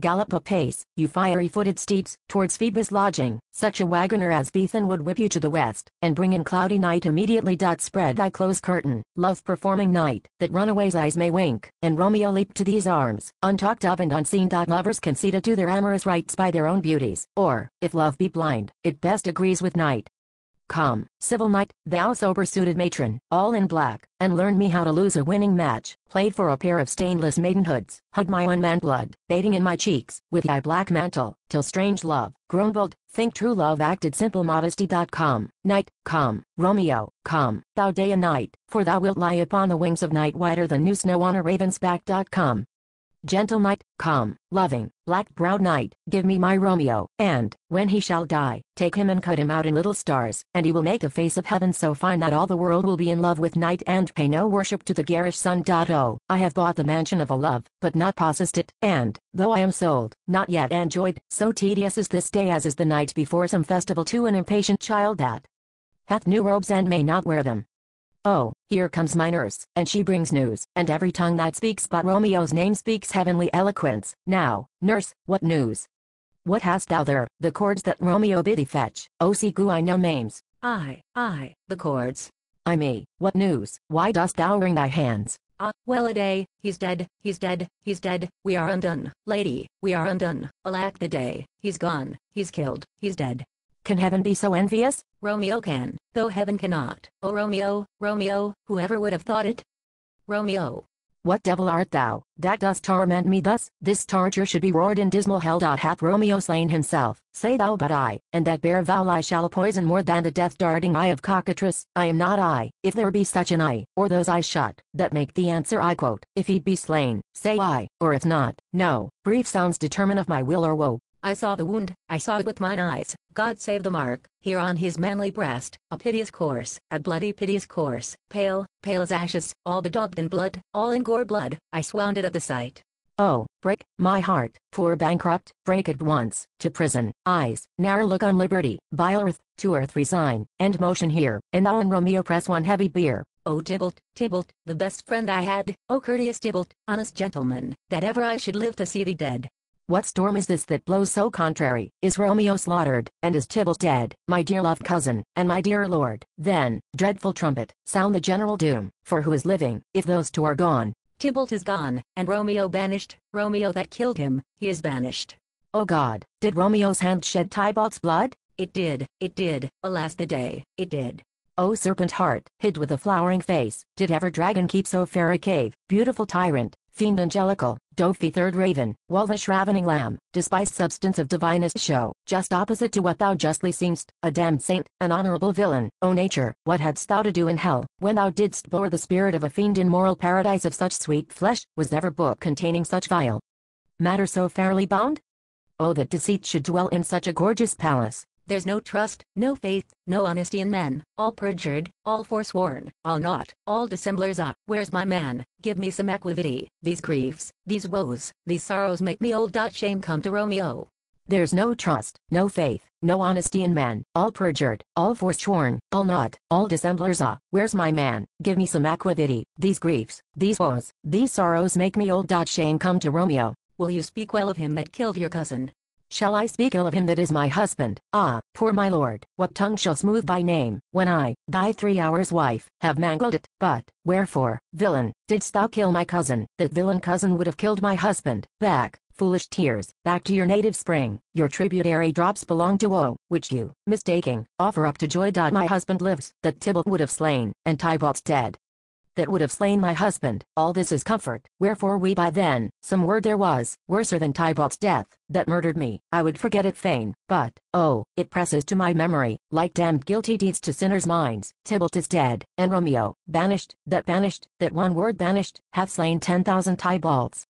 gallop apace, you fiery-footed steeds, towards Phoebus' lodging. Such a wagoner as Bethan would whip you to the west, and bring in cloudy night immediately. Spread thy close curtain, love-performing night, that runaways' eyes may wink, and Romeo leap to these arms, untalked of and unseen. Lovers conceded to their amorous rights by their own beauties, or, if love be blind, it best agrees with night. Come, civil knight, thou sober-suited matron, all in black, and learn me how to lose a winning match, played for a pair of stainless maidenhoods. Hug my own man blood, bathing in my cheeks, with thy black mantle, till strange love, grown bold, think true love acted simple modesty. Come, night, come, Romeo, come, thou day and night, for thou wilt lie upon the wings of night whiter than new snow on a raven's back. Come, gentle night, come, loving, black-browed night, give me my Romeo, and, when he shall die, take him and cut him out in little stars, and he will make a face of heaven so fine that all the world will be in love with night and pay no worship to the garish sun. Oh, I have bought the mansion of a love, but not possessed it, and, though I am sold, not yet enjoyed, so tedious is this day as is the night before some festival to an impatient child that hath new robes and may not wear them. Oh, here comes my nurse, and she brings news, and every tongue that speaks but Romeo's name speaks heavenly eloquence. Now, nurse, what news? What hast thou there? The cords that Romeo bid thee fetch. Oh, see, I know names. Aye, the cords. I me, what news? Why dost thou wring thy hands? Well a day, he's dead, he's dead, he's dead, we are undone, lady, we are undone, alack the day, he's gone, he's killed, he's dead. Can heaven be so envious? Romeo can, though heaven cannot. Oh Romeo, Romeo, whoever would have thought it? Romeo. What devil art thou, that dost torment me thus? This torture should be roared in dismal hell. Hath Romeo slain himself? Say thou but I, and that bare vow I shall poison more than the death-darting eye of cockatrice. I am not I, if there be such an eye, or those eyes shut, that make the answer I quote. If he be slain, say I, or if not, no. Brief sounds determine of my will or woe. I saw the wound, I saw it with mine eyes, God save the mark, here on his manly breast, a piteous course, a bloody piteous course, pale, pale as ashes, all bedaubed in blood, all in gore blood, I swounded at the sight. Oh, break, my heart, poor bankrupt, break at once, to prison, eyes, ne'er look on liberty, vile earth, to earth resign, and motion here, and thou and Romeo press one heavy bier. Oh Tybalt, Tybalt, the best friend I had, oh courteous Tybalt, honest gentleman, that ever I should live to see thee dead. What storm is this that blows so contrary? Is Romeo slaughtered, and is Tybalt dead, my dear loved cousin, and my dear lord? Then, dreadful trumpet, sound the general doom, for who is living, if those two are gone? Tybalt is gone, and Romeo banished, Romeo that killed him, he is banished. O God, did Romeo's hand shed Tybalt's blood? It did, alas the day, it did. O serpent heart, hid with a flowering face, did ever dragon keep so fair a cave? Beautiful tyrant, fiend angelical, dophy third raven, wolvish ravening lamb, despised substance of divinest show, just opposite to what thou justly seemst, a damned saint, an honorable villain. O nature, what hadst thou to do in hell, when thou didst bore the spirit of a fiend in moral paradise of such sweet flesh? Was ever book containing such vile matter so fairly bound? Oh, that deceit should dwell in such a gorgeous palace. There's no trust, no faith, no honesty in men, all perjured, all forsworn, all naught, all dissemblers. Where's my man? Give me some equity. These griefs, these woes, these sorrows make me old. Shame come to Romeo. There's no trust, no faith, no honesty in men, all perjured, all forsworn, all naught, all dissemblers. Where's my man? Give me some equity. These griefs, these woes, these sorrows make me old. Shame come to Romeo. Will you speak well of him that killed your cousin? Shall I speak ill of him that is my husband? Ah, poor my lord, what tongue shall smooth thy name, when I, thy 3 hours wife, have mangled it? But, wherefore, villain, didst thou kill my cousin? That villain cousin would have killed my husband. Back, foolish tears, back to your native spring, your tributary drops belong to woe, which you, mistaking, offer up to joy. My husband lives, that Tybalt would have slain, and Tybalt's dead, that would have slain my husband. All this is comfort, wherefore we by then, some word there was, worser than Tybalt's death, that murdered me. I would forget it fain, but, oh, it presses to my memory, like damned guilty deeds to sinners' minds. Tybalt is dead, and Romeo, banished, that one word banished, hath slain 10,000 Tybalts.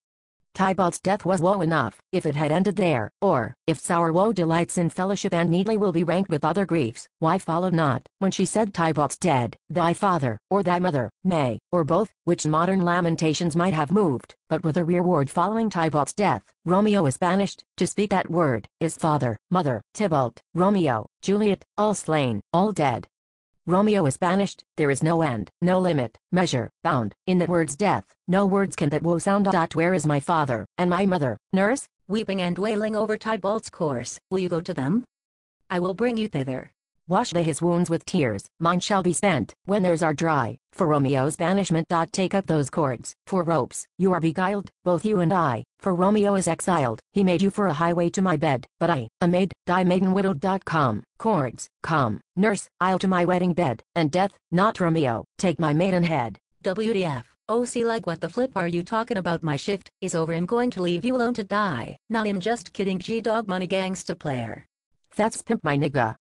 Tybalt's death was woe enough, if it had ended there, or, if sour woe delights in fellowship and needly will be ranked with other griefs, why followed not, when she said Tybalt's dead, thy father, or thy mother, nay, or both, which modern lamentations might have moved, but with a reward following Tybalt's death, Romeo is banished, to speak that word, is father, mother, Tybalt, Romeo, Juliet, all slain, all dead. Romeo is banished, there is no end, no limit, measure, bound, in that word's death, no words can that woe sound. Where is my father, and my mother, nurse? weeping and wailing over Tybalt's corse. Will you go to them? I will bring you thither. Wash they his wounds with tears, mine shall be spent, when theirs are dry, for Romeo's banishment. Take up those cords, for ropes, you are beguiled, both you and I, for Romeo is exiled, he made you for a highway to my bed, but I, a maid, die maiden widowed. Cords, come, nurse, I'll to my wedding bed, and death, not Romeo, take my maiden head. WTF. Oh, see, like, what the flip are you talking about? My shift is over. I'm going to leave you alone to die. Nah, I'm just kidding. G-Dog Money Gangsta player. That's pimp my nigga.